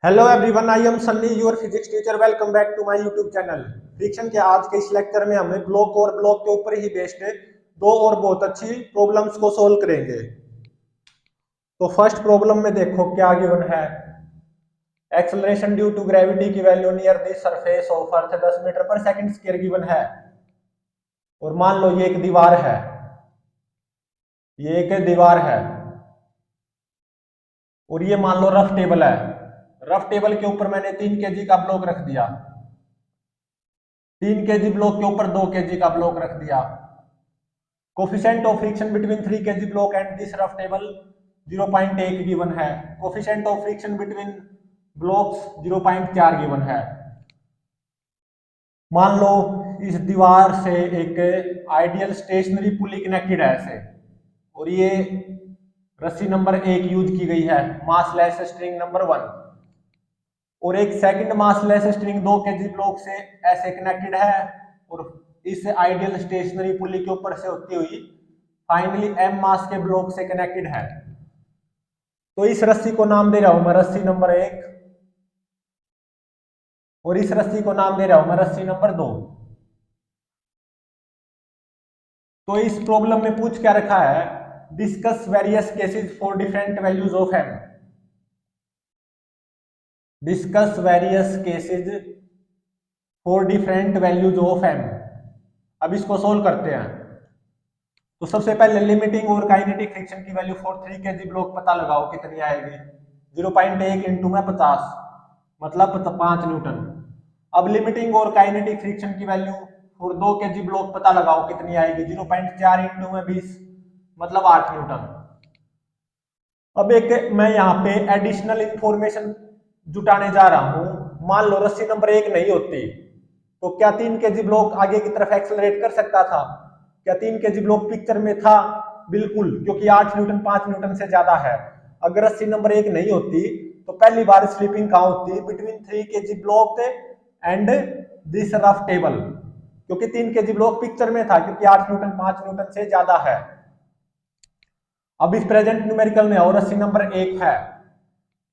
Hello everyone, I am Sunny your physics teacher. Welcome back to my YouTube channel friction के। आज के इस lecture में हमें ब्लॉक और ब्लॉक के ऊपर ही बेस्ड दो और बहुत अच्छी प्रॉब्लम्स को सोल्व करेंगे। तो फर्स्ट प्रॉब्लम में देखो क्या गिवन है। एक्सेलरेशन ड्यू टू ग्रेविटी की value near the surface of earth 10 metre per second square given है। और मान लो ये एक दीवार है, ये एक दीवार है और ये मान लो रफ टेबल है। रफ टेबल के ऊपर मैंने 3 kg का ब्लॉक रख दिया, 3 kg ब्लॉक के ऊपर 2 kg का ब्लॉक रख दिया। Coefficient of friction between 3 kg block and this rough table 0.1 given है। Coefficient of friction between blocks 0.4 given है। मान लो इस दीवार से एक आइडियल स्टेशनरी पुली कनेक्टेड है ऐसे, और ये रस्सी नंबर 1 यूज की गई है, मासलेस स्ट्रिंग नंबर 1, और एक second massless string 2 kg block से ऐसे कनेक्टेड है और इस आइडियल स्टेशनरी पुली के ऊपर से होती हुई फाइनली m मास के ब्लॉक से कनेक्टेड है। तो इस रस्सी को नाम दे रहा हूं मैं रस्सी नंबर 1 और इस रस्सी को नाम दे रहा हूं मैं रस्सी नंबर 2। तो इस प्रॉब्लम में पूछ क्या रखा है, discuss various cases for different values of m। Discuss various cases for different values of m। अब इसको सोल्व करते हैं। तो सबसे पहले लिमिटिंग और काइनेटिक फ्रिक्शन की वैल्यू फॉर 3 kg ब्लॉक पता लगाओ कितनी आएगी। 0.1 इंटू में 50 मतलब 5 न्यूटन। अब लिमिटिंग और काइनेटिक फ्रिक्शन की वैल्यू फॉर 2 kg ब्लॉक पता लगाओ कितनी आएगी। 0.4 इंटू में 20 मतलब 8 न्यूटन। अब एक मैं यहाँ पे एडिशनल इंफॉर्मेशन जुटाने जा रहा हूं। मान लो रस्सी नंबर 1 नहीं होती तो क्या 3 kg ब्लॉक आगे की तरफ एक्सेलरेट कर सकता था? क्या 3 kg ब्लॉक पिक्चर में था? बिल्कुल, क्योंकि 8 न्यूटन 5 न्यूटन से ज्यादा है। अगर रस्सी नंबर 1 नहीं होती तो पहली बार स्लिपिंग कहां होती? Between 3 kg block and this rough table, क्योंकि 3 kg ब्लॉक पिक्चर में था, क्योंकि 8 न्यूटन 5 न्यूटन से ज्यादा है। अब इस प्रेजेंट न्यूमेरिकल में और रस्सी नंबर 1 है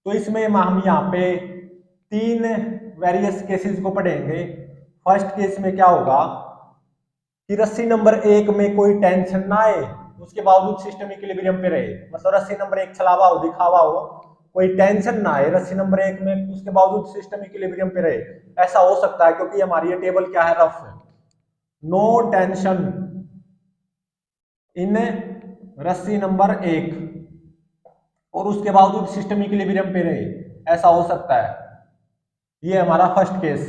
तो इसमें हम यहाँ पे 3 वेरियस केसेस को पढ़ेंगे। फर्स्ट केस में क्या होगा कि रस्सी नंबर 1 में कोई टेंशन ना आए, उसके बावजूद सिस्टम इक्विलिब्रियम पे रहे। मतलब रस्सी नंबर 1 छलावा हो, दिखावा हो, कोई टेंशन ना आए रस्सी नंबर 1 में, उसके बावजूद सिस्टम इक्विलिब्रियम पे रहे। ऐसा हो सकता है क्योंकि हमारी ये टेबल क्या है, रफ है। नो टेंशन इन रस्सी नंबर 1 और उसके बावजूद सिस्टम इक्विलिब्रियम पे रहे, ऐसा हो सकता है। ये हमारा फर्स्ट केस।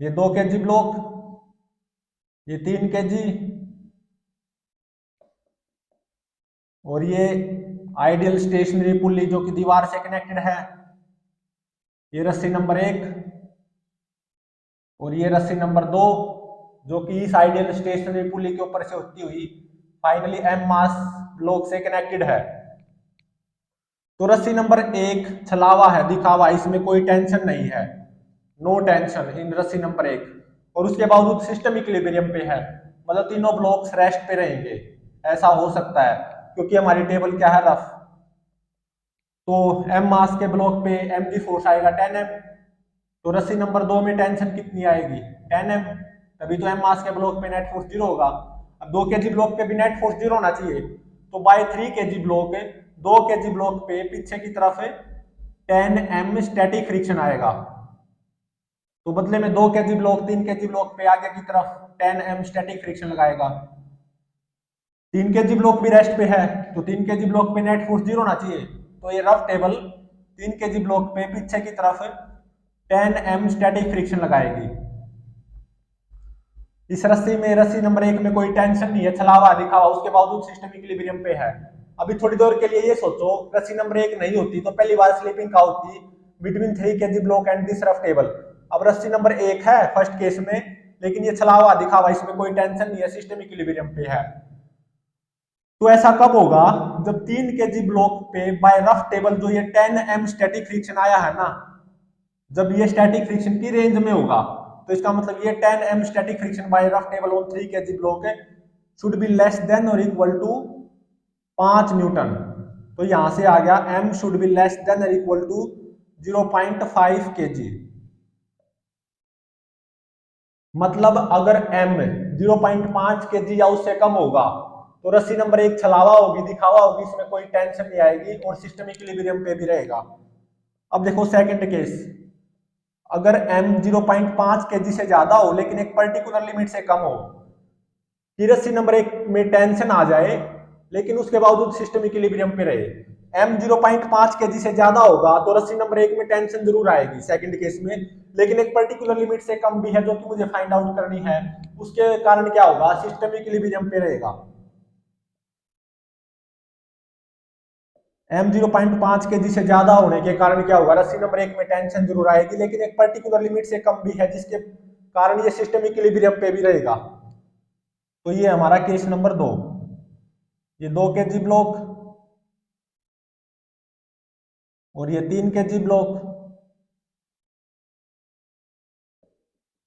ये 2 kg ब्लॉक, ये 3 kg और ये आइडियल स्टेशनरी पुली जो कि दीवार से कनेक्टेड है। ये रस्सी नंबर 1 और ये रस्सी नंबर 2 जो कि इस आइडियल स्टेशनरी पुली के ऊपर से होती हुई फाइनली m मास ब्लॉक से कनेक्टेड है। तो रस्सी नंबर 1 छलावा है, दिखावा, इसमें कोई टेंशन नहीं है, नो टेंशन इन रस्सी नंबर 1, और उसके बावजूद सिस्टम इक्विलिब्रियम पे है, मतलब तीनों ब्लॉक्स रेस्ट पे रहेंगे। ऐसा हो सकता है क्योंकि हमारी टेबल क्या है, रफ। तो m मास के ब्लॉक पे m की फोर्स आएगा 10m। तो रस्सी नंबर 2 में टेंशन कितनी आएगी? 10m। तभी तो m मास के ब्लॉक पे नेट फोर्स 0 होगा। अब 2 kg ब्लॉक पे भी नेट फोर्स 0 होना चाहिए। तो by 3 kg block 2 kg block पे पीछे की तरफ 10m स्टैटिक फ्रिक्शन आएगा। तो बदले में 2 kg ब्लॉक 3 kg ब्लॉक पे आगे की तरफ 10m स्टैटिक फ्रिक्शन लगाएगा। 3 kg ब्लॉक भी रेस्ट पे है तो 3 kg ब्लॉक पे नेट फोर्स 0 होना चाहिए। तो ये रफ टेबल 3 kg ब्लॉक पे पीछे की तरफ 10m स्टैटिक फ्रिक्शन लगाएगी। इस रस्सी में, रस्सी नंबर 1 में कोई टेंशन नहीं है, छलावा दिखावा, उसके बावजूद सिस्टम इक्विलिब्रियम पे है। अभी थोड़ी देर के लिए ये सोचो रस्सी नंबर 1 नहीं होती तो पहली बार स्लिपिंग कहां होती? Between 3 kg block and this rough table. अब रस्सी नंबर 1 है फर्स्ट केस में, लेकिन ये छलावा दिखावा, इसमें कोई टेंशन नहीं है, सिस्टम इक्विलिब्रियम पे है। तो ऐसा कब होगा? जब 3 kg ब्लॉक पे बाय रफ टेबल जो ये 10m स्टैटिक फ्रिक्शन आया है ना, जब ये स्टैटिक फ्रिक्शन की रेंज में होगा, तो इसका मतलब ये 10m static friction by rough table on 3 kg block should be less than और इक्वल टू 5 न्यूटन। तो यहां से आ गया m should be less than और इक्वल टू 0.5 kg। मतलब अगर m 0.5 kg या उससे कम होगा तो रस्सी नंबर 1 छलावा होगी, दिखावा होगी, इसमें कोई टेंशन नहीं आएगी और सिस्टम इक्विलिब्रियम पे भी रहेगा। अब देखो सेकंड केस, अगर m 0.5 kg से ज्यादा हो लेकिन एक पर्टिकुलर लिमिट से कम हो, कि रस्सी नंबर 1 में टेंशन आ जाए लेकिन उसके बावजूद सिस्टम इक्विलिब्रियम पे रहे। m 0.5 kg से ज्यादा होगा तो रस्सी नंबर 1 में टेंशन जरूर आएगी सेकंड केस में, लेकिन एक पर्टिकुलर लिमिट से कम भी है जो कि मुझे फाइंड आउट करनी है, उसके कारण क्या होगा, सिस्टम इक्विलिब्रियम पे रहेगा। m 0.5 kg से ज्यादा होने के कारण क्या होगा, रस्सी नंबर 1 में टेंशन जरूर आएगी लेकिन एक पर्टिकुलर लिमिट से कम भी है जिसके कारण ये सिस्टम इक्विलिब्रियम पे भी रहेगा। तो ये हमारा केस नंबर 2, ये 2 kg ब्लॉक और ये 3 kg ब्लॉक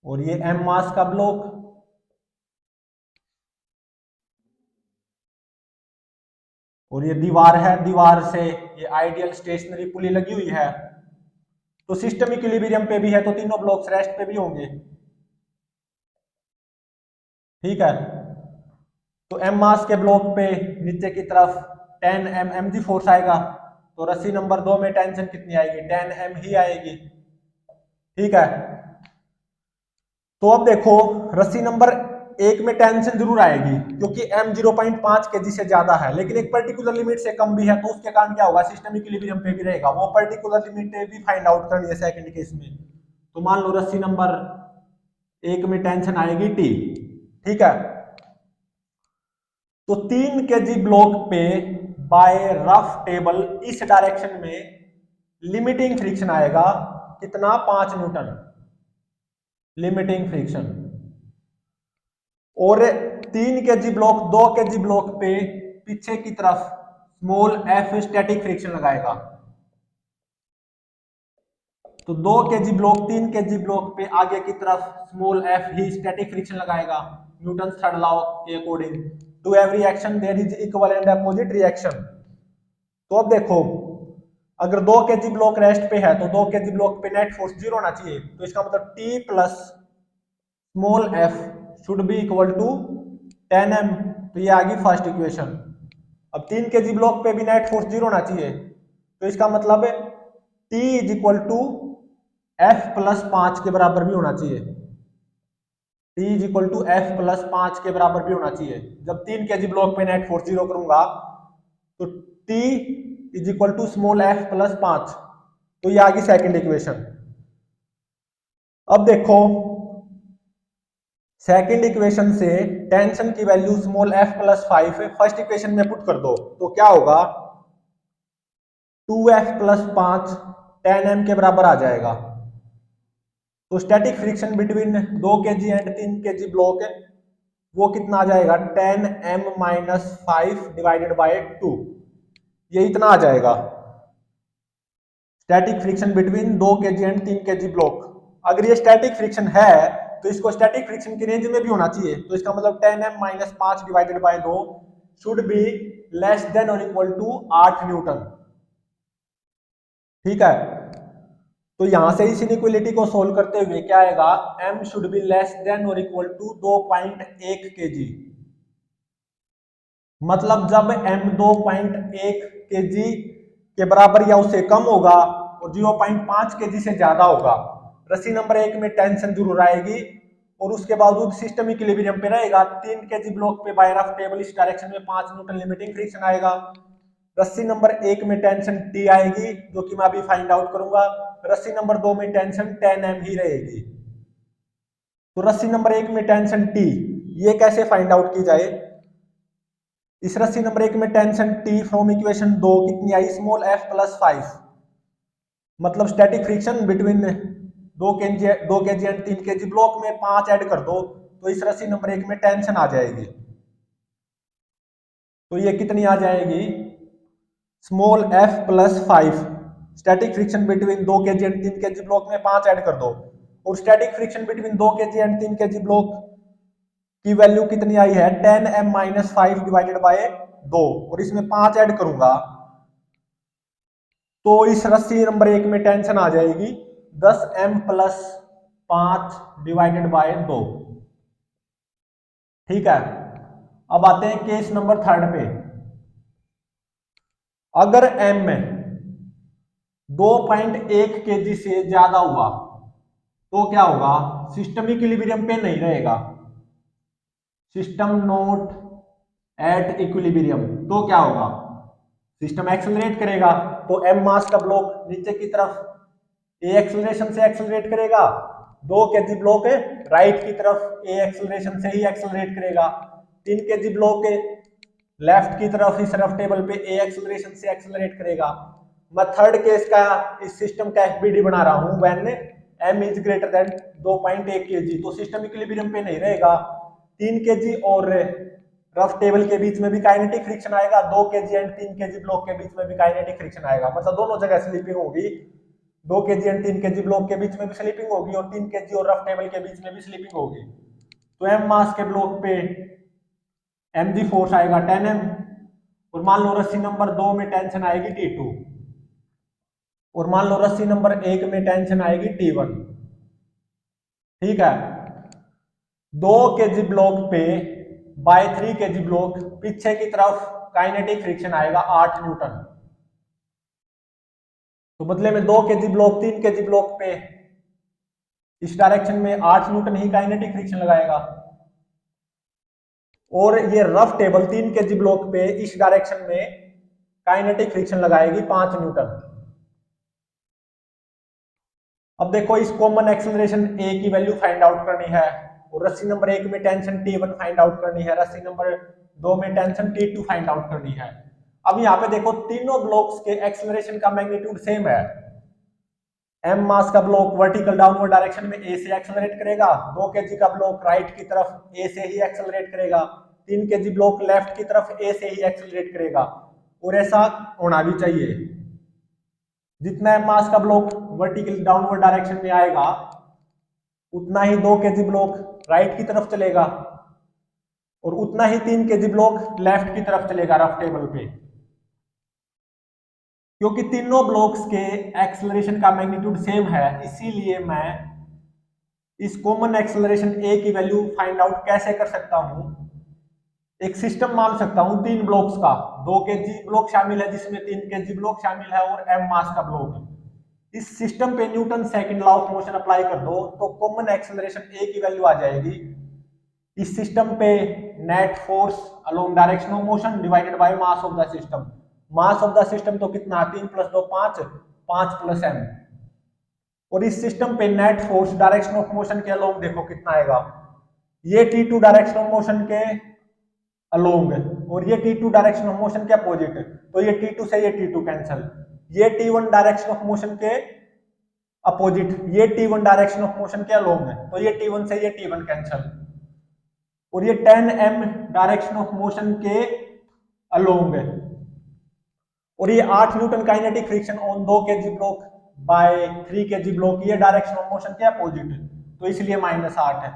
और ये m मास का ब्लॉक और ये दीवार है, दीवार से ये आइडियल स्टेशनरी पुली लगी हुई है। तो सिस्टम इक्विलिब्रियम पे भी है तो तीनों ब्लॉक्स रेस्ट पे भी होंगे। ठीक है, तो m मास के ब्लॉक पे नीचे की तरफ 10 mg फोर्स आएगा, तो रस्सी नंबर 2 में टेंशन कितनी आएगी, 10 m ही आएगी। ठीक है, तो अब देखो रस्सी नंबर 1 में टेंशन जरूर आएगी क्योंकि m 0.5 kg से ज्यादा है लेकिन एक पर्टिकुलर लिमिट से कम भी है, तो उसके कारण क्या होगा, सिस्टम इक्विलिब्रियम पे भी रहेगा। वो पर्टिकुलर लिमिट भी फाइंड आउट करनी है सेकंड केस में। तो मान लो रस्सी नंबर 1 में टेंशन आएगी T। ठीक है, तो 3 kg ब्लॉक पे बाय रफ टेबल इस डायरेक्शन में लिमिटिंग फ्रिक्शन आएगा कितना, 5 न्यूटन लिमिटिंग फ्रिक्शन। और 3 kg ब्लॉक 2 kg ब्लॉक पे पीछे की तरफ स्मॉल f स्टैटिक फ्रिक्शन लगाएगा। तो 2 kg ब्लॉक 3 kg ब्लॉक पे आगे की तरफ स्मॉल f ही स्टैटिक फ्रिक्शन लगाएगा न्यूटन थर्ड लॉ के according. To every action there is equal and opposite reaction. तो अब देखो अगर 2 kg ब्लॉक रेस्ट पे है तो 2 kg ब्लॉक पे नेट फोर्स 0 होना चाहिए, तो इसका मतलब T plus small f should be equal to 10m। तो ये आ गई फर्स्ट इक्वेशन। अब 3 kg ब्लॉक पे भी नेट फोर्स 0 होना चाहिए, तो इसका मतलब T is equal to f plus 5 के बराबर भी होना चाहिए। T is equal to f plus 5 के बराबर भी होना चाहिए। जब 3 kg ब्लॉक पे नेट फोर्स 0 करूंगा तो T is equal to small f plus 5। तो ये आ गई सेकेंड इक्वेशन। अब देखो सेकेंड इक्वेशन से टेंशन की value small f plus 5 first equation में पुट कर दो तो क्या होगा, 2f प्लस 5 10m के बराबर आ जाएगा। तो स्टैटिक फ्रिक्शन बिटवीन 2 kg एंड 3 kg ब्लॉक वो कितना आ जाएगा, 10m माइनस 5 डिवाइडेड बाय 2, ये इतना आ जाएगा स्टैटिक फ्रिक्शन बिटवीन 2 kg एंड 3 kg ब्लॉक। अगर ये स्टैटिक फ्रिक्शन है तो इसको स्टैटिक फ्रिक्शन की रेंज में भी होना चाहिए, तो इसका मतलब 10m minus 5 divided by 2 should be less than और इक्वल टू 8 न्यूटन। ठीक है, तो यहां से इस इनइक्वालिटी को सोल्व करते हुए क्या आएगा, m should be less than और इक्वल टू 2.1 kg। मतलब जब m 2.1 kg के बराबर या उससे कम होगा और 0.5 kg से ज्यादा होगा, रस्सी नंबर 1 में टेंशन जरूर आएगी और उसके बावजूद सिस्टम इक्विलिब्रियम पे रहेगा। 3 kg ब्लॉक पे बाय रफ टेबल इस डायरेक्शन में 5 न्यूटन लिमिटिंग फ्रिक्शन आएगा। रस्सी नंबर 1 में टेंशन T आएगी जो कि मैं अभी फाइंड आउट करूंगा। रस्सी नंबर 2 में टेंशन 10m ही रहेगी। तो रस्सी नंबर 1 में टेंशन T ये कैसे फाइंड आउट की जाए, इस रस्सी नंबर 1 में टेंशन T फ्रॉम इक्वेशन 2 कितनी आई, स्मॉल f प्लस 5। मतलब स्टैटिक फ्रिक्शन बिटवीन 2 kg एंड 3 kg ब्लॉक में 5 ऐड कर दो तो इस रस्सी नंबर 1 में टेंशन आ जाएगी। तो ये कितनी आ जाएगी, small f plus 5। Static friction between 2 kg एंड 3 kg ब्लॉक में 5 ऐड कर दो और स्टैटिक फ्रिक्शन बिटवीन 2 kg एंड 3 kg ब्लॉक की वैल्यू कितनी आई है, 10m माइनस 5 डिवाइडेड बाय 2 और इसमें 5 ऐड करूंगा तो इस रस्सी नंबर 1 में टेंशन आ जाएगी 10m प्लस 5 डिवाइडेड बाय 2। ठीक है, अब आते हैं केस नंबर 3 पे। अगर m 2.1 kg से ज्यादा हुआ तो क्या होगा? सिस्टम इक्विलिब्रियम पे नहीं रहेगा, सिस्टम नॉट एट इक्विलिब्रियम। तो क्या होगा? सिस्टम एक्सेलरेट करेगा, तो m मास का ब्लॉक नीचे की तरफ a एक्सेलरेशन से एक्सेलरेट करेगा, 2 kg ब्लॉक है राइट की तरफ a एक्सेलरेशन से ही एक्सेलरेट करेगा, 3 kg ब्लॉक है लेफ्ट की तरफ इस रफ टेबल पे a एक्सेलरेशन से एक्सेलरेट करेगा। मैं थर्ड केस का इस सिस्टम का एफबीडी बना रहा हूं when m is greater than 2.1 kg, तो सिस्टम इक्विलिब्रियम पे नहीं रहेगा। 3 kg और रफ टेबल के बीच में भी काइनेटिक फ्रिक्शन आएगा, 2 kg एंड 3 kg ब्लॉक के बीच में भी काइनेटिक फ्रिक्शन आएगा, मतलब दोनों जगह स्लिपिंग होगी। 2 kg एंड 3 kg ब्लॉक के बीच में भी स्लिपिंग होगी और 3 kg और रफ टेबल के बीच में भी स्लिपिंग होगी। तो m मास के ब्लॉक पे mg फोर्स आएगा 10m, और मान लो रस्सी नंबर 2 में टेंशन आएगी T2, और मान लो रस्सी नंबर 1 में टेंशन आएगी T1। ठीक है, 2 kg ब्लॉक पे बाय 3 kg ब्लॉक पीछे की तरफ काइनेटिक फ्रिक्शन आएगा 8 न्यूटन। तो बदले में 2 kg ब्लॉक 3 kg ब्लॉक पे इस डायरेक्शन में 8 न्यूटन ही काइनेटिक फ्रिक्शन लगाएगा, और ये रफ टेबल 3 kg ब्लॉक पे इस डायरेक्शन में काइनेटिक फ्रिक्शन लगाएगी 5 न्यूटन। अब देखो इस कॉमन एक्सेलरेशन a की वैल्यू फाइंड आउट करनी है, और रस्सी नंबर 1 में टेंशन T1 फाइंड आउट करनी है, रस्सी नंबर 2 में टेंशन T2 फाइंड आउट करनी है। अब यहाँ पे देखो तीनों ब्लॉक्स के एक्सेलरेशन का मैग्नीट्यूड सेम है। m मास का ब्लॉक वर्टिकल डाउनवर्ड डायरेक्शन में a से एक्सेलरेट करेगा, 2 kg का ब्लॉक राइट की तरफ a से ही एक्सेलरेट करेगा, 3 kg ब्लॉक लेफ्ट की तरफ a से ही एक्सेलरेट करेगा, और ऐसा होना भी चाहिए। जितना m मास का ब्लॉक वर्टिकल डाउनवर्ड डायरेक्शन में आएगा उतना ही 2 kg ब्लॉक राइट की तरफ चलेगा, और उतना ही 3 kg ब्लॉक लेफ्ट की तरफ चलेगा रफ टेबल पे। क्योंकि तीनों ब्लॉक्स के एक्सेलरेशन का मैग्नीट्यूड सेम है, इसीलिए मैं इस कॉमन एक्सेलरेशन a की वैल्यू फाइंड आउट कैसे कर सकता हूं? एक सिस्टम मान सकता हूं 3 ब्लॉक्स का, 2 kg ब्लॉक शामिल है जिसमें 3 kg ब्लॉक शामिल है और m मास का ब्लॉक है। इस सिस्टम पे Newton second law of motion apply कर दो तो कॉमन एक्सेलरेशन a की वैल्यू आ जाएगी। इस सिस्टम पे net force along direction of motion divided by mass of the system. Mass of the system तो कितना, 3 + 2 5, 5 + m, और इस सिस्टम पे net force direction of motion के अलोंग देखो कितना आएगा, ये T2 डायरेक्शन ऑफ मोशन के अलोंग और ये T2 डायरेक्शन ऑफ मोशन के अपोजिट, तो ये T2 से ये T2 कैंसिल, ये T1 डायरेक्शन ऑफ मोशन के अपोजिट, ये T1 डायरेक्शन ऑफ मोशन के अलोंग, तो ये T1 से ये T1 कैंसिल, और ये 10m डायरेक्शन ऑफ मोशन के अलोंग, और ये 8 newton kinetic friction on 2 kg block by 3 kg block, ये डायरेक्शन ऑफ मोशन के अपोजिट, तो इसलिए -8 है।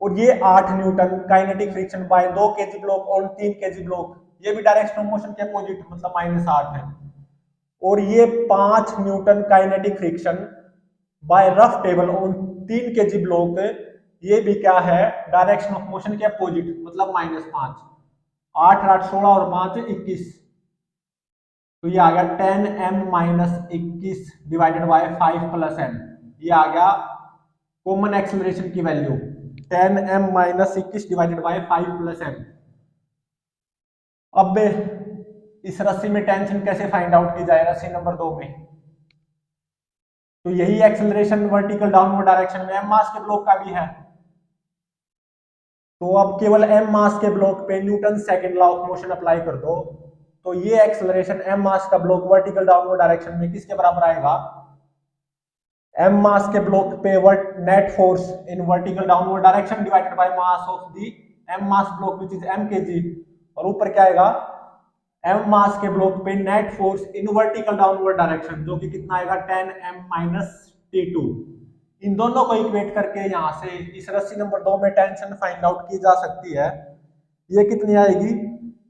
और ये 8 newton kinetic friction by 2 kg block on 3 kg block, ये भी डायरेक्शन ऑफ मोशन के अपोजिट, मतलब -8 है। और ये 5 newton kinetic friction by rough table on 3 kg block, ये भी क्या है, डायरेक्शन ऑफ मोशन के अपोजिट, मतलब -5। 8 8 16 और 5 21, तो ये आ गया 10m - 21 डिवाइडेड बाय 5 + m, ये आ गया कॉमन एक्सेलरेशन की value 10m - 21 divided by 5 + m। अब इस रस्सी में टेंशन कैसे फाइंड आउट की जाए? रस्सी नंबर 2 में तो यही एक्सेलरेशन वर्टिकल डाउनवर्ड डायरेक्शन में m मास के ब्लॉक का भी है, तो अब केवल m मास के ब्लॉक पे Newton second law of motion apply कर दो, तो ये एक्सेलरेशन m मास का ब्लॉक वर्टिकल डाउनवर्ड डायरेक्शन में किसके बराबर आएगा? m मास के ब्लॉक पे net force in vertical downward direction divided by mass of the m mass block which is m kg, और ऊपर क्या आएगा? m मास के ब्लॉक पे net force in vertical downward direction, जो कि कितना आएगा? 10m - T2। इन दोनों को इक्वेट करके यहां से इस रस्सी नंबर 2 में टेंशन फाइंड आउट की जा सकती है। ये कितनी आएगी?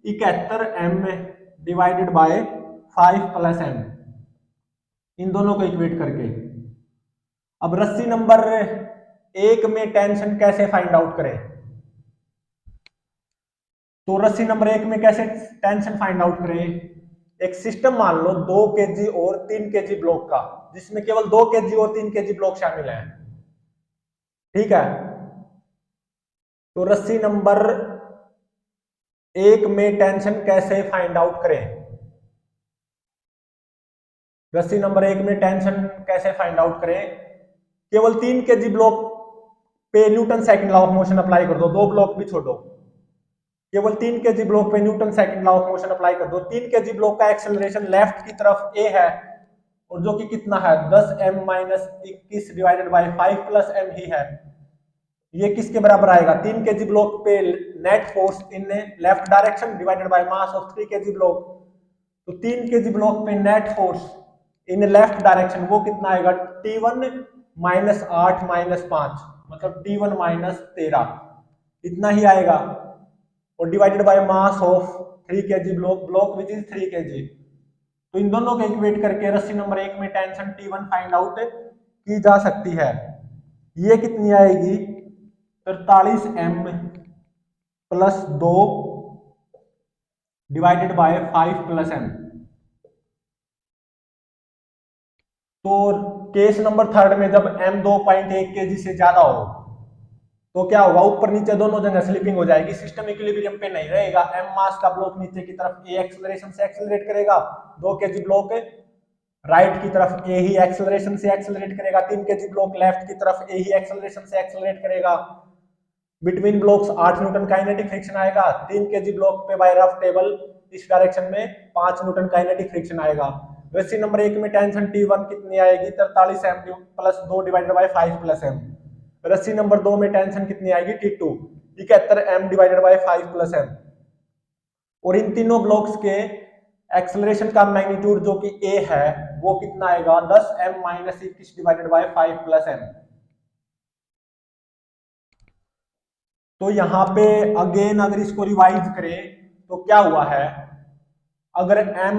71m divided by 5 + m। इन दोनों को इक्वेट करके। अब रस्सी नंबर 1 में टेंशन कैसे फाइंड आउट करें? तो रस्सी नंबर 1 में कैसे टेंशन फाइंड आउट करें? एक सिस्टम मान लो 2 केजी और 3 केजी ब्लॉक का, जिसमें केवल 2 केजी और 3 केजी ब्लॉक शामिल है। ठीक है, तो रस्सी नंबर 1 में टेंशन कैसे फाइंड आउट करें? रस्सी नंबर 1 में टेंशन कैसे फाइंड आउट करें? केवल 3 केजी ब्लॉक पे Newton second law of motion apply कर दो, 2 ब्लॉक भी छोड़ो। केवल 3 केजी ब्लॉक पे Newton second law of motion apply कर दो। 3 केजी ब्लॉक का एक्सेलरेशन लेफ्ट की तरफ ए है, और जो कि कितना है 10m minus 21 divided by 5 plus m ही है। ये किसके बराबर आएगा? 3 केजी ब्लॉक पे net force in left direction divided by mass of 3 KG block. तो 3 केजी ब्लॉक पे net force in left direction वो कितना आएगा? T1 माइनस 8 माइनस 5, मतलब T1 माइनस 13, इतना ही आएगा। और divided by mass of 3 KG block which is 3 KG. तो इन दोनों को इक्वेट करके रस्सी नंबर 1 में टेंशन T1 फाइंड आउट की जा सकती है। ये कितनी आएगी? 43m plus 2 divided by 5 plus m। तो केस नंबर 3 में जब m 2.1 kg से ज्यादा हो तो क्या होगा? ऊपर नीचे दोनों जगह स्लिपिंग हो जाएगी, सिस्टम इक्विलिब्रियम पे नहीं रहेगा। m मास का ब्लॉक नीचे की तरफ a एक्सेलरेशन से एक्सेलरेट करेगा, 2 केजी ब्लॉक राइट की तरफ a ही एक्सेलरेशन से एक्सेलरेट करेगा, 3 केजी ब्लॉक लेफ्ट की तरफ a ही एक्सेलरेशन से एक्सेलरेट करेगा। Between blocks 8 newton kinetic friction आएगा। 3 केजी ब्लॉक पे बाय रफ टेबल इस डायरेक्शन में 5 न्यूटन काइनेटिक फ्रिक्शन आएगा। रस्सी नंबर 1 में टेंशन T1 कितनी आएगी? 43m plus 2 divided by 5 plus m। रस्सी नंबर 2 में टेंशन कितनी आएगी? T2 71m divided by 5 plus m। और इन तीनों ब्लॉक्स के एक्सेलरेशन का मैग्नीट्यूड जो कि a है वो कितना आएगा? 10m minus 21 divided by 5 plus m। तो यहाँ पे अगेन अगर इसको रिवाइज करें तो क्या हुआ है? अगर m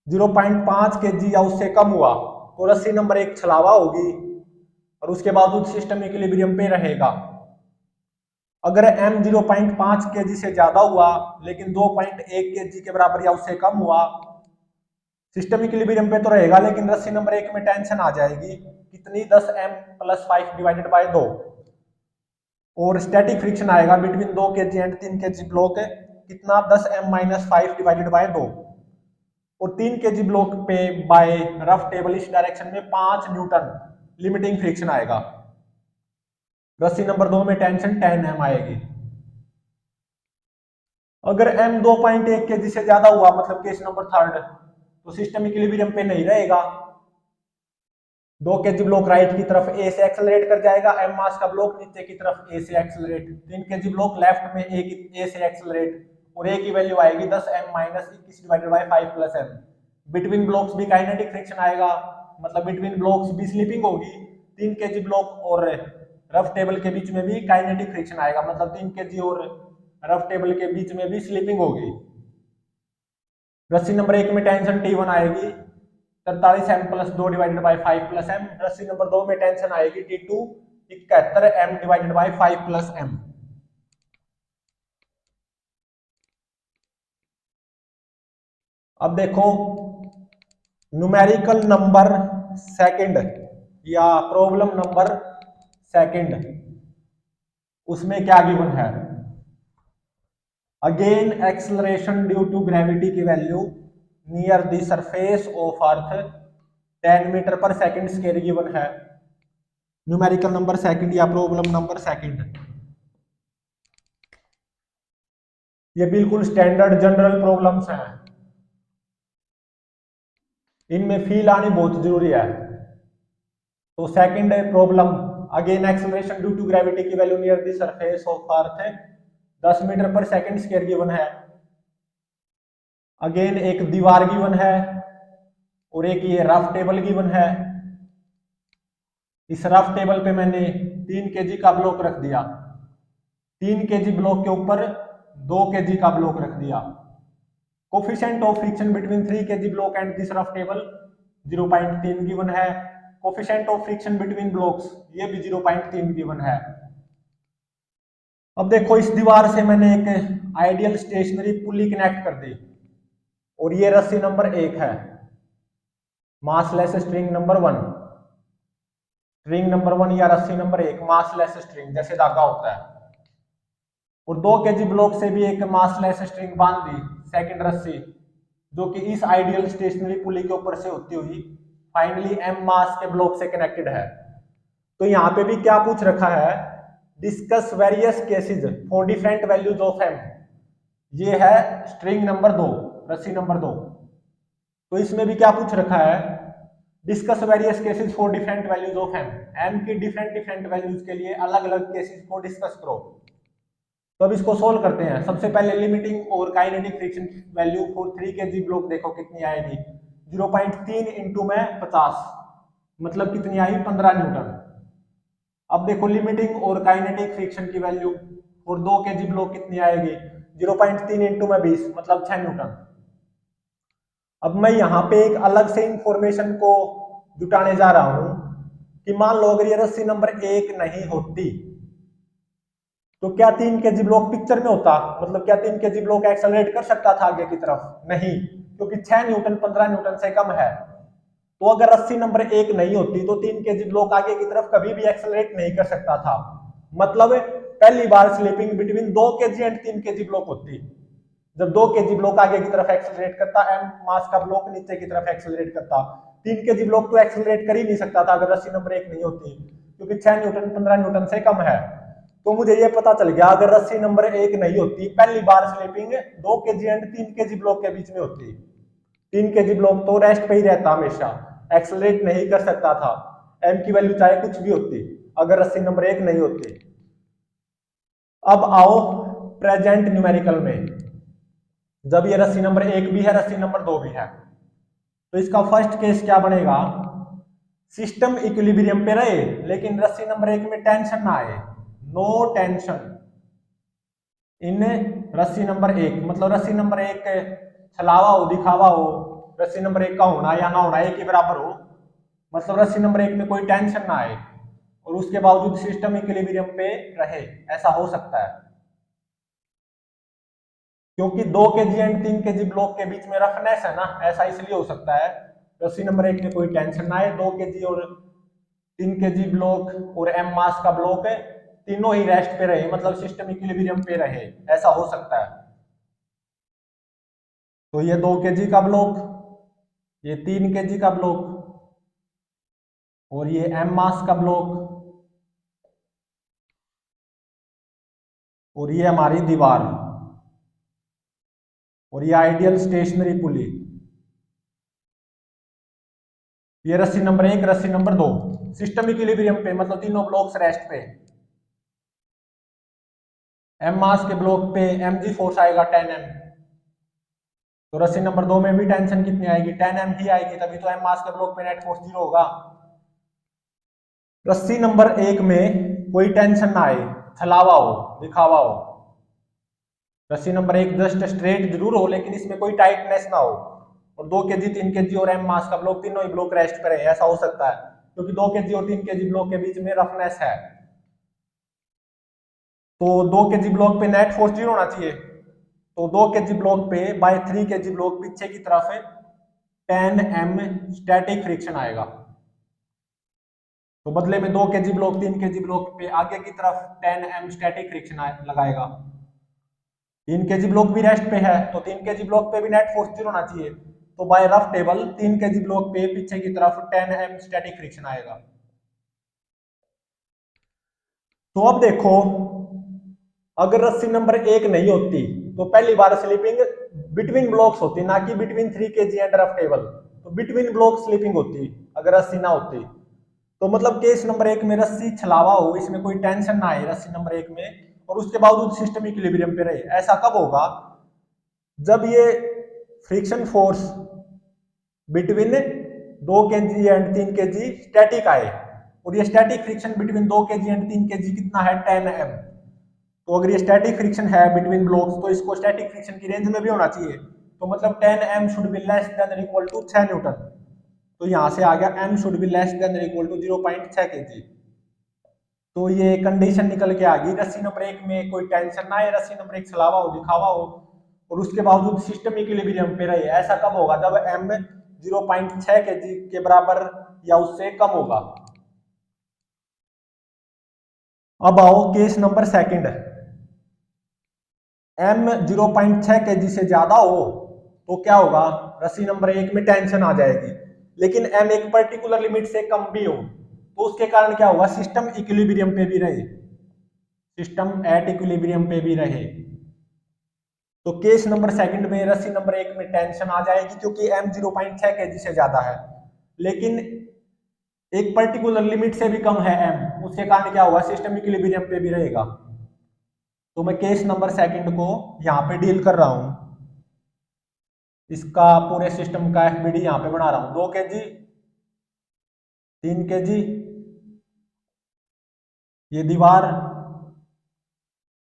0.5 kg या उससे कम हुआ तो रस्सी नंबर 1 छलावा होगी और उसके बावजूद सिस्टम इक्विलिब्रियम पे रहेगा। अगर m 0.5 kg से ज्यादा हुआ लेकिन 2.1 kg के बराबर या उससे कम हुआ, सिस्टम इक्विलिब्रियम पे तो रहेगा लेकिन रस्सी नंबर 1 में टेंशन आ जाएगी कितनी? 10m plus 5 divided by 2। और स्टैटिक फ्रिक्शन आएगा between 2 KG and 3 KG block कितना? 10m minus 5 divided by 2। और 3 केजी ब्लॉक पे बाय रफ टेबल इस डायरेक्शन में 5 न्यूटन लिमिटिंग फ्रिक्शन आएगा। रस्सी नंबर 2 में टेंशन 10m आएगी। अगर m 2.1 केजी से ज्यादा हुआ, मतलब केस नंबर 3, तो सिस्टम इक्विलिब्रियम पे नहीं रहेगा। 2 केजी ब्लॉक राइट की तरफ a से एक्सेलरेट कर जाएगा, m मास का ब्लॉक नीचे की तरफ a से एक्सेलरेट, 3 केजी ब्लॉक लेफ्ट में a से एक्सेलरेट, और a की वैल्यू आएगी 10m minus 21 divided by 5 plus m। Between blocks भी काइनेटिक फ्रिक्शन आएगा, मतलब बिटवीन ब्लॉक्स भी स्लिपिंग होगी। 3 केजी ब्लॉक और रफ टेबल के बीच में भी काइनेटिक फ्रिक्शन आएगा, मतलब 3 केजी और रफ टेबल के बीच में भी स्लिपिंग होगी। रस्सी नंबर 1 में टेंशन T1 आएगी 43m plus 2 divided by 5 plus m। रस्सी नंबर 2 में टेंशन आएगी T2 71m divided by 5 plus m। अब देखो न्यूमेरिकल नंबर सेकंड या प्रॉब्लम नंबर सेकंड, उसमें क्या गिवन है? Again acceleration due to gravity की value near the surface of earth 10 metre per second square given है। न्यूमेरिकल नंबर सेकंड या problem number second, ये बिल्कुल स्टैंडर्ड जनरल प्रॉब्लम्स हैं, इनमें फील आनी बहुत जरूरी है। तो second problem, again acceleration due to gravity की value near the surface of earth 10 metre per second square given है। अगेन एक दीवार गिवन है और एक ये रफ टेबल गिवन है। इस रफ टेबल पे मैंने 3 केजी का ब्लॉक रख दिया, 3 केजी ब्लॉक के ऊपर 2 केजी का ब्लॉक रख दिया। Coefficient of friction between 3 KG block and this rough table 0.3 given है। Coefficient of friction between blocks ये भी 0.3 गिवन है। अब देखो इस दीवार से मैंने एक आइडियल स्टेशनरी पुली कनेक्ट कर दी और ये रस्सी नंबर 1 है, massless string number 1, string number 1 या रस्सी नंबर 1 मासलेस स्ट्रिंग जैसे धागा होता है। और 2 kg ब्लॉक से भी एक मासलेस स्ट्रिंग बांध दी, सेकंड रस्सी, जो कि इस आइडियल स्टेशनरी पुली के ऊपर से होती हुई फाइनली m मास के ब्लॉक से कनेक्टेड है। तो यहाँ पे भी क्या पूछ रखा है, discuss various cases for different values of m। ये है स्ट्रिंग नंबर 2, रस्सी नंबर 2। तो इसमें भी क्या पूछ रखा है, discuss various cases for different values of m की डिफरेंट वैल्यूज के लिए अलग अलग केसेस को डिस्कस करो। तो अब इसको सोल्व करते हैं। सबसे पहले लिमिटिंग और kinetic friction value for 3 kg block देखो कितनी आएगी, 0.3 इंटू में 50 मतलब कितनी आई, 15 न्यूटन। अब देखो लिमिटिंग और काइनेटिक फ्रिक्शन की वैल्यू फॉर 2 kg ब्लॉक कितनी आएगी, 0.3 इंटू में 20 मतलब 6 न्यूटन। अब मैं यहाँ पे एक अलग से इंफॉर्मेशन को जुटाने जा रहा हूं कि मान लो अगर ये रस्सी नंबर 1 नहीं होती तो क्या 3 kg ब्लॉक पिक्चर में होता, मतलब क्या 3 kg ब्लॉक एक्सेलरेट कर सकता था आगे की तरफ, नहीं, क्योंकि 6 न्यूटन 15 न्यूटन से कम है। तो अगर रस्सी नंबर 1 नहीं होती तो 3 kg ब्लॉक आगे की तरफ कभी भी एक्सेलरेट नहीं कर सकता था। मतलब पहली बार स्लिपिंग बिटवीन 2 kg एंड 3 kg ब्लॉक होती। जब 2 kg ब्लॉक आगे की तरफ एक्सेलरेट करता, m मास का ब्लॉक नीचे की तरफ एक्सेलरेट करता। 3 kg ब्लॉक तो एक्सेलरेट कर ही नहीं सकता था अगर रस्सी नंबर 1 नहीं होती, क्योंकि 6 न्यूटन 15 न्यूटन से कम है। तो मुझे ये पता चल गया अगर रस्सी नंबर 1 नहीं होती, पहली बार स्लिपिंग 2 kg एंड 3 kg ब्लॉक के बीच में होती। 3 kg ब्लॉक तो रेस्ट पे ही रहता, हमेशा एक्सेलरेट नहीं कर सकता था, m की वैल्यू चाहे कुछ भी होती अगर रस्सी नंबर 1 नहीं होती। अब आओ प्रेजेंट न्यूमेरिकल में, जब ये रस्सी नंबर 1 भी है रस्सी नंबर 2 भी है, तो इसका फर्स्ट केस क्या बनेगा, सिस्टम इक्विलिब्रियम पे रहे लेकिन रस्सी नंबर 1 में टेंशन ना आए, नो टेंशन इन रस्सी नंबर 1, मतलब रस्सी नंबर 1 छलावा हो, दिखावा हो, रस्सी नंबर 1 का होना या ना होना एक ही बराबर हो, मतलब रस्सी नंबर 1 में कोई टेंशन ना आए और उसके बावजूद सिस्टम इक्विलिब्रियम पे रहे, ऐसा हो सकता है। क्योंकि 2 kg एंड 3 kg ब्लॉक के बीच में रफनेस है ना, ऐसा इसलिए हो सकता है रस्सी नंबर 1 में कोई टेंशन ना आए, 2 kg और 3 kg ब्लॉक और m मास का ब्लॉक है, तीनों ही रेस्ट पे रहे, मतलब सिस्टम इक्विलिब्रियम पे रहे, ऐसा हो सकता है। तो ये 2 kg का ब्लॉक, ये 3 kg का ब्लॉक और ये m मास का ब्लॉक और ये हमारी दीवार और ये आइडियल स्टेशनरी पुली, ये रस्सी नंबर 1 रस्सी नंबर 2 सिस्टम इक्विलिब्रियम पे, मतलब तीनों ब्लॉक्स रेस्ट पे। m मास के ब्लॉक पे mg फोर्स आएगा 10m, तो रस्सी नंबर 2 में भी टेंशन कितनी आएगी, 10m ही आएगी, तभी तो m मास के ब्लॉक पे नेट फोर्स 0 होगा। रस्सी नंबर 1 में कोई टेंशन ना आए, छलावा हो, दिखावा हो, रस्सी नंबर 1 जस्ट स्ट्रेट जरूर हो लेकिन इसमें कोई टाइटनेस ना हो, और 2 kg 3 kg और m मास का ब्लॉक तीनों ही ब्लॉक रेस्ट पे रहे, ऐसा हो सकता है क्योंकि 2 kg और 3 kg ब्लॉक के बीच में रफनेस है। तो 2 kg ब्लॉक पे नेट फोर्स 0 होना चाहिए, तो 2 kg ब्लॉक पे बाय 3 kg ब्लॉक पीछे की तरफ 10m स्टैटिक फ्रिक्शन आएगा। तो बदले में 2 kg ब्लॉक 3 kg ब्लॉक पे आगे की तरफ 10m स्टैटिक फ्रिक्शन लगाएगा। 3 kg ब्लॉक भी रेस्ट पे है तो 3 kg ब्लॉक पे भी नेट फोर्स 0 होना चाहिए, तो by rough table 3 kg block पे पीछे की तरफ 10m स्टैटिक फ्रिक्शन आएगा। तो अब देखो अगर रस्सी नंबर 1 नहीं होती तो पहली बार स्लिपिंग बिटवीन ब्लॉक्स होती, ना कि between 3 kg and rough table, तो बिटवीन ब्लॉक स्लिपिंग होती अगर रस्सी ना होती। तो मतलब केस नंबर 1 में रस्सी छलावा हो, इसमें कोई टेंशन ना आए रस्सी नंबर 1 में, और उसके बावजूद सिस्टम इक्विलिब्रियम पे रहे, ऐसा कब होगा, जब ये फ्रिक्शन फोर्स बिटवीन 2 kg एंड 3 kg स्टैटिक आए, और ये स्टैटिक फ्रिक्शन बिटवीन 2 kg एंड 3 kg कितना है, 10m। तो अगर ये स्टैटिक फ्रिक्शन है बिटवीन ब्लॉक्स तो इसको स्टैटिक फ्रिक्शन की रेंज में भी होना चाहिए, तो मतलब 10m should be less than और इक्वल टू 6 न्यूटन। तो यहां से आ गया m should be less than equal to 0.6 kg। तो ये कंडीशन निकल के आ गई रस्सी नंबर 1 में कोई टेंशन ना है, रस्सी नंबर 1 चलावा हो दिखावा हो और उसके बावजूद सिस्टम इक्विलिब्रियम पे रहे। ऐसा कब होगा? जब m 0.6 kg के बराबर या उससे कम होगा। अब आओ case number second, m 0.6 kg से ज्यादा हो तो क्या होगा? रस्सी नंबर 1 में टेंशन आ जाएगी, लेकिन m एक पर्टिकुलर लिमिट से कम भी हो तो उसके कारण क्या होगा? सिस्टम इक्विलिब्रियम पे भी रहे, सिस्टम एट इक्विलिब्रियम पे भी रहे। तो केस नंबर सेकंड में रस्सी नंबर 1 में टेंशन आ जाएगी क्योंकि m 0.6 kg से ज्यादा है, लेकिन एक पर्टिकुलर लिमिट से भी कम है m, उसके कारण क्या होगा? सिस्टम इक्विलिब्रियम पे भी रहेगा। तो मैं केस नंबर सेकंड को यहां पे डील कर रहा हूं, इसका पूरे सिस्टम का एफबीडी यहां पे बना रहा हूं। 2 kg, 3 kg, ये दीवार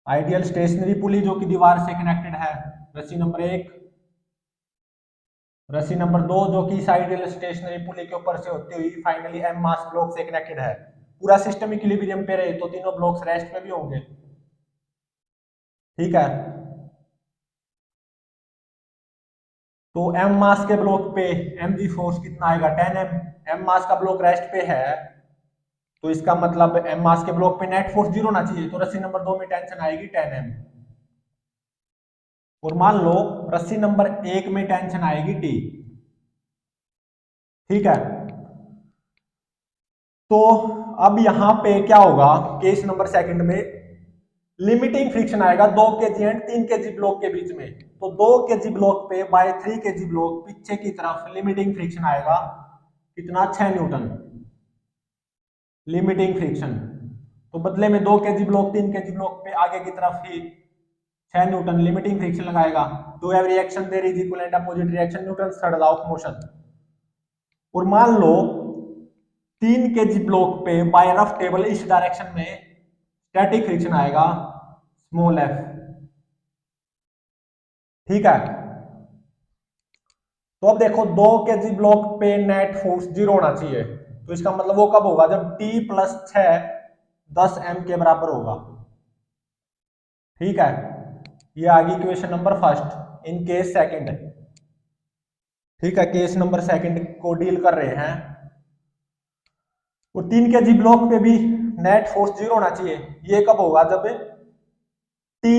आइडियल स्टेशनरी पुली जो कि दीवार से कनेक्टेड है, रस्सी नंबर 1, रस्सी नंबर 2 जो कि इस आइडियल स्टेशनरी पुली के ऊपर से होती हुई फाइनली एम मास ब्लॉक से कनेक्टेड है। पूरा सिस्टम इक्विलिब्रियम पे रहे तो तीनों ब्लॉक्स रेस्ट पे भी होंगे, ठीक है। तो एम मास के ब्लॉक पे एम जी फोर्स कितना आएगा? 10 एम। एम मास का ब्लॉक रेस्ट पे है तो इसका मतलब एम मास के ब्लॉक पे नेट फोर्स 0 होना चाहिए, तो रस्सी नंबर 2 में टेंशन आएगी 10 एम। और मान लो रस्सी नंबर 1 में टेंशन आएगी टी, ठीक है। तो अब यहां पे क्या होगा? केस नंबर सेकंड में लिमिटिंग फ्रिक्शन आएगा 2 kg एंड 3 kg ब्लॉक के बीच में। तो 2 kg ब्लॉक पे बाय 3 kg ब्लॉक पीछे की तरफ लिमिटिंग फ्रिक्शन आएगा कितना? 6 न्यूटन लिमिटिंग फ्रिक्शन। तो बदले में 2 kg ब्लॉक 3 kg ब्लॉक पे आगे की तरफ ही 6 न्यूटन लिमिटिंग फ्रिक्शन लगाएगा। Do have reaction there is equal and opposite reaction, Newton's third law of motion. और मान लो 3 kg ब्लॉक पे बाय रफ टेबल इस डायरेक्शन में स्टैटिक फ्रिक्शन आएगा स्मॉल एफ, ठीक है। तो अब देखो 2 kg ब्लॉक पे नेट फोर्स 0 होना चाहिए, तो इसका मतलब वो कब होगा? जब t प्लस 6 10 m के बराबर होगा, ठीक है। ये आ गई equation number first in case second, ठीक है। केस नंबर सेकंड को डील कर रहे हैं। और 3 kg ब्लॉक पे भी नेट फोर्स 0 होना चाहिए, ये कब होगा? जब t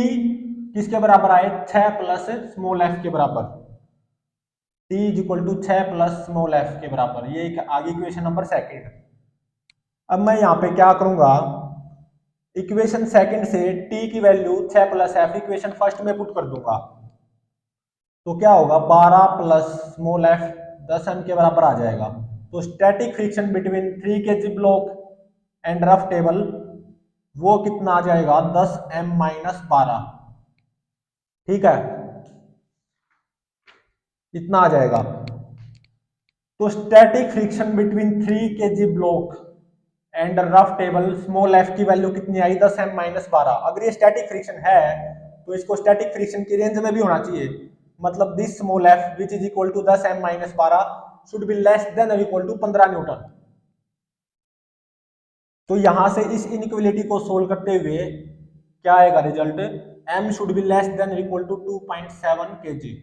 किसके बराबर आए? 6 प्लस स्मॉल f के बराबर, t is equal to 6 plus small f के बराबर। ये आगे इक्वेशन नंबर सेकंड। अब मैं यहाँ पे क्या करूंगा? इक्वेशन सेकंड से t की value 6 plus f equation first में पुट कर दूंगा, तो क्या होगा? 12 प्लस स्मॉल f 10 m के बराबर आ जाएगा। तो static friction between 3 kg block and rough table वो कितना आ जाएगा? 10 m माइनस 12, ठीक है, इतना आ जाएगा। तो static friction between 3 kg block and rough table small f की वैल्यू कितनी आई? 10 m माइनस 12। अगर ये स्टैटिक फ्रिक्शन है तो इसको स्टैटिक फ्रिक्शन की रेंज में भी होना चाहिए, मतलब this small f which is equal to 10 m minus 12 should be less than और इक्वल टू 15 न्यूटन। तो यहां से इस इनइक्वालिटी को सोल्व करते हुए क्या आएगा result? m should be less than equal to 2.7 kg।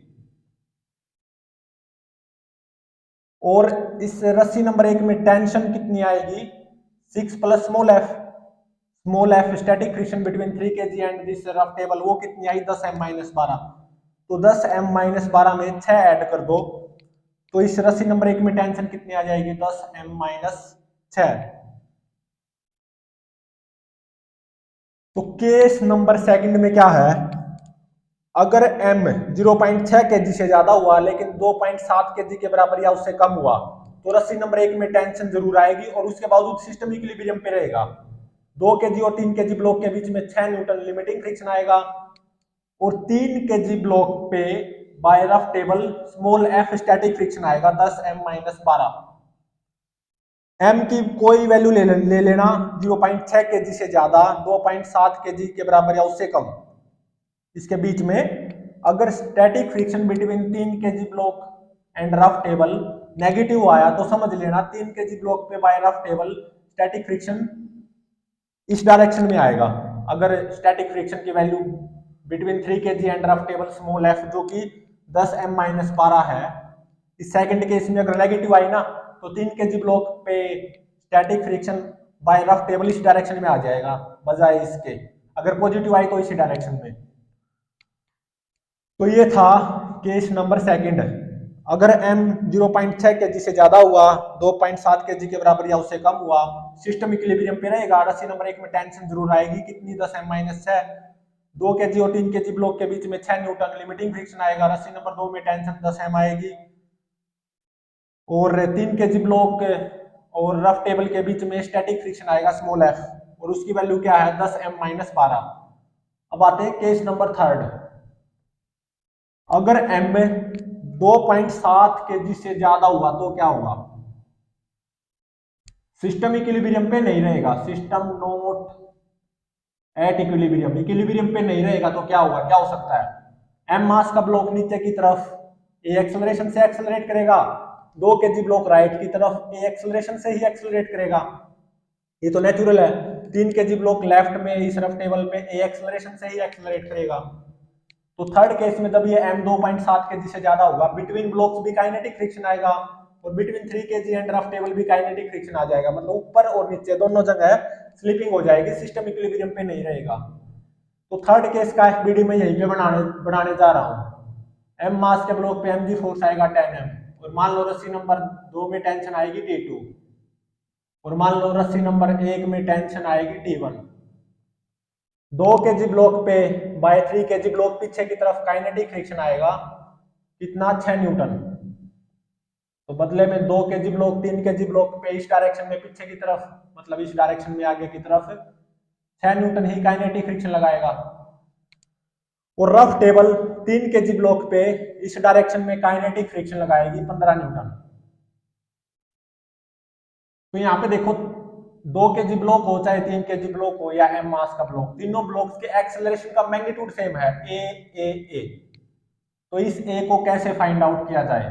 और इस रस्सी नंबर 1 में टेंशन कितनी आएगी? 6 plus small f, small f static friction between 3 kg and this rough table वो कितनी आई? 10 m माइनस 12। तो 10 m माइनस 12 में 6 ऐड कर दो तो इस रस्सी नंबर 1 में टेंशन कितनी आ जाएगी? 10 m माइनस 6। तो केस नंबर सेकंड में क्या है? अगर m 0.6 kg से ज्यादा हुआ लेकिन 2.7 kg के बराबर या उससे कम हुआ तो रस्सी नंबर 1 में टेंशन जरूर आएगी और उसके बावजूद सिस्टम इक्विलिब्रियम पे रहेगा। 2 kg और 3 kg ब्लॉक के बीच में 6 न्यूटन लिमिटिंग फ्रिक्शन आएगा और 3 kg ब्लॉक पे by rough table small f static friction आएगा 10 m माइनस 12। m की कोई वैल्यू ले लेना, 0.6 kg से ज्यादा, 2.7 kg के बराबर या उससे कम, इसके बीच में अगर static friction between 3 kg block and rough table negative आया तो समझ लेना 3 kg ब्लॉक पे by rough table static friction इस डायरेक्शन में आएगा। अगर स्टैटिक फ्रिक्शन की value between 3 kg and rough table small f जो कि 10 m-12 है, इस सेकंड केस में अगर नेगेटिव आई ना तो 3 kg ब्लॉक पे static friction by rough table इस डायरेक्शन में आ जाएगा बजाय इसके। अगर पॉजिटिव आई तो इसी डायरेक्शन में। तो ये था केस नंबर सेकंड। अगर m 0.6 kg से ज्यादा हुआ, 2.7 kg के बराबर या उससे कम हुआ, सिस्टम इक्विलिब्रियम पे रहेगा। रस्सी नंबर 1 में टेंशन जरूर आएगी, कितनी 10 m-6, 2 kg और 3 kg ब्लॉक के बीच में 6 न्यूटन लिमिटिंग फ्रिक्शन आएगा। रस्सी नंबर 2 में टेंशन 10 m आएगी और 3 kg ब्लॉक और रफ टेबल के बीच में स्टैटिक फ्रिक्शन आएगा स्मॉल f और उसकी वैल्यू क्या है 10 m-12। अब आते हैं केस नंबर थर्ड। अगर m 2.7 kg से ज्यादा हुआ तो क्या होगा? सिस्टम इक्विलिब्रियम पे नहीं रहेगा, system not at equilibrium, equilibrium पे नहीं रहेगा तो क्या होगा? क्या हो सकता है? m मास का ब्लॉक नीचे की तरफ a एक्सेलरेशन से एक्सेलरेट करेगा, 2 kg ब्लॉक राइट की तरफ a एक्सेलरेशन से ही एक्सेलरेट करेगा, ये तो नेचुरल है। 3 kg ब्लॉक लेफ्ट में इस रफ टेबल पे a एक्सेलरेशन से ही एक्सेलरेट करेगा। तो थर्ड केस में जब ये m 2.7 kg से ज्यादा होगा, बिटवीन ब्लॉक्स भी काइनेटिक फ्रिक्शन आएगा और between 3 kg and rough table भी काइनेटिक फ्रिक्शन आ जाएगा। मतलब ऊपर और नीचे दोनों जगह स्लिपिंग हो जाएगी, सिस्टम इक्विलिब्रियम पे नहीं रहेगा। तो थर्ड केस का एफबीडी में यहीं पे बनाने जा रहा हूं। m मास के ब्लॉक पे mg फोर्स आएगा 10m और मान लो रस्सी नंबर 2 में टेंशन आएगी T2 और मान लो रस्सी नंबर 1 में टेंशन आएगी T1। 2 kg ब्लॉक पे बाय 3 kg ब्लॉक पीछे की तरफ काइनेटिक फ्रिक्शन आएगा कितना? 6 न्यूटन। तो बदले में 2 kg ब्लॉक 3 kg ब्लॉक पे इस डायरेक्शन में पीछे की तरफ, मतलब इस डायरेक्शन में आगे की तरफ 6 न्यूटन ही काइनेटिक फ्रिक्शन लगाएगा और रफ टेबल 3 kg ब्लॉक पे इस डायरेक्शन में काइनेटिक फ्रिक्शन लगाएगी 15 न्यूटन। तो यहाँ पे देखो 2 kg ब्लॉक हो चाहे 3 kg ब्लॉक हो या m मास का ब्लॉक, तीनों ब्लॉक्स के एक्सेलरेशन का मैग्नीट्यूड सेम है a। तो इस a को कैसे फाइंड आउट किया जाए?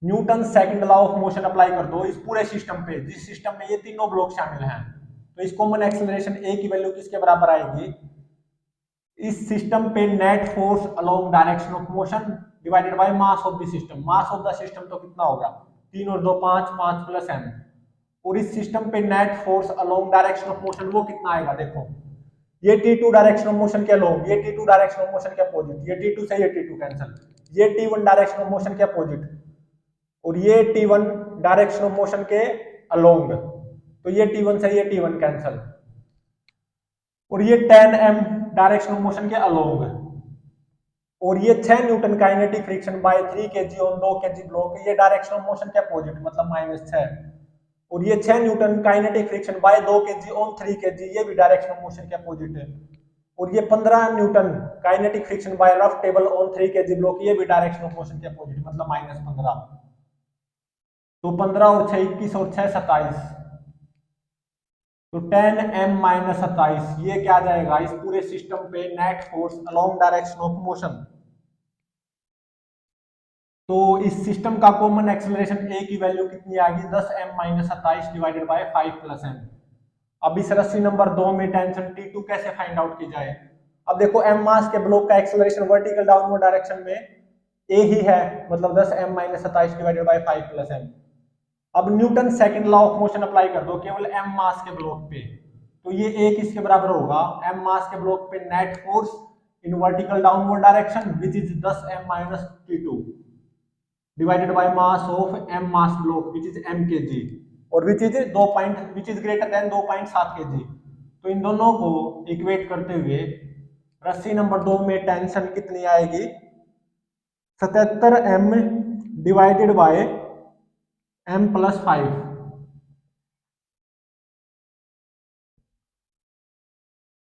Newton second law of motion apply कर दो इस पूरे सिस्टम पे, जिस सिस्टम में ये तीनों ब्लॉक शामिल हैं। तो इस कॉमन एक्सेलरेशन a की वैल्यू किसके बराबर आएगी? इस सिस्टम पे net force along direction of motion divided by mass of the system. Mass of the system तो कितना होगा? 3 और 2 5, 5 प्लस m। और इस सिस्टम पे net force along direction of motion वो कितना आएगा? देखो ये T2 डायरेक्शन ऑफ मोशन के अलोंग, ये T2 डायरेक्शन ऑफ मोशन के अपोजिट, ये T2 से ये T2 कैंसिल, ये T1 डायरेक्शन ऑफ मोशन के अपोजिट और ये T1 डायरेक्शन ऑफ मोशन के अलोंग, तो ये T1 से ये T1 कैंसिल और ये 10m डायरेक्शन ऑफ मोशन के अलोंग और ये 6 newton kinetic friction by 3 kg on 2 kg block, ये डायरेक्शन ऑफ मोशन के अपोजिट मतलब -6 और ये 6 newton kinetic friction by 2 kg on 3 kg, ये भी डायरेक्शन ऑफ मोशन के अपोजिट है और ये 15 newton kinetic friction by rough table on 3 kg block, ये भी डायरेक्शन ऑफ मोशन के अपोजिट मतलब -15। तो 15 और 6 21 और 6 27, तो 10m-27 ये क्या जाएगा? इस पूरे सिस्टम पे net force along direction of motion. तो इस सिस्टम का कॉमन एक्सेलरेशन a की वैल्यू कितनी आ गई? 10m-27 divided by 5 plus m। अब इस रस्सी नंबर 2 में टेंशन T2 कैसे फाइंड आउट की जाए? अब देखो m मास के ब्लॉक का एक्सेलरेशन वर्टिकल डाउनवर्ड डायरेक्शन में a ही है, मतलब 10m-27 divided by 5 plus m। अब Newton second law of motion apply कर दो केवल m मास के ब्लॉक पे, तो ये a किसके बराबर होगा? m मास के ब्लॉक पे net force in vertical downward direction which is 10m-T2 divided by mass of m mass block which is m kg और which is greater than 2.7 kg। तो इन दोनों को इक्वेट करते हुए रस्सी नंबर 2 में टेंशन कितनी आएगी? 77m divided by m+5।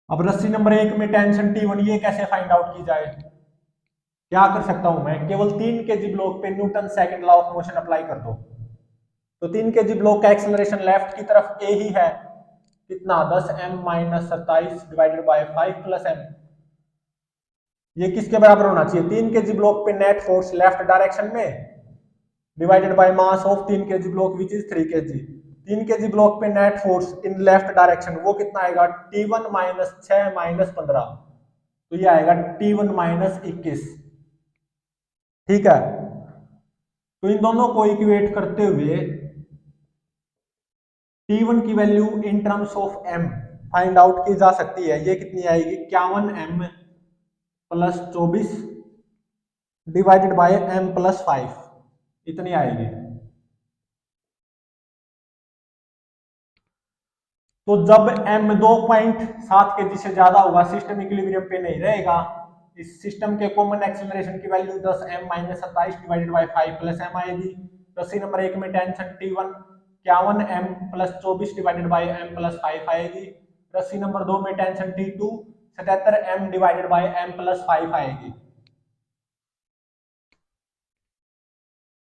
अब रस्सी नंबर 1 में टेंशन T1 ये कैसे फाइंड आउट की जाए? क्या कर सकता हूं मैं? केवल 3 kg ब्लॉक पे Newton second law of motion apply कर दो। तो 3 kg ब्लॉक का एक्सेलरेशन लेफ्ट की तरफ a ही है, कितना? 10m-27 divided by 5 plus m। ये किसके बराबर होना चाहिए? 3 kg ब्लॉक पे नेट फोर्स लेफ्ट डायरेक्शन में divided by mass of 3 kg block which is 3 kg। 3 kg block पे net force in left direction वो कितना आएगा, T1 माइनस 6 माइनस 15, तो ये आएगा T1 माइनस 21। ठीक है, तो इन दोनों को इक्वेट करते हुए T1 की value in terms of m find out की जा सकती है। ये कितनी आएगी, 51m plus 24 divided by m plus 5, इतनी आएगी। तो जब m 2.7 kg से ज्यादा होगा सिस्टम इक्विलिब्रियम पे नहीं रहेगा। इस सिस्टम के कॉमन एक्सेलरेशन की value 10m minus 27 divided by 5 plus m आएगी। रस्सी नंबर 1 में tension T1 51m plus 24 divided by m plus 5 आएगी। रस्सी नंबर 2 में tension T2 77m divided by m plus 5 आएगी।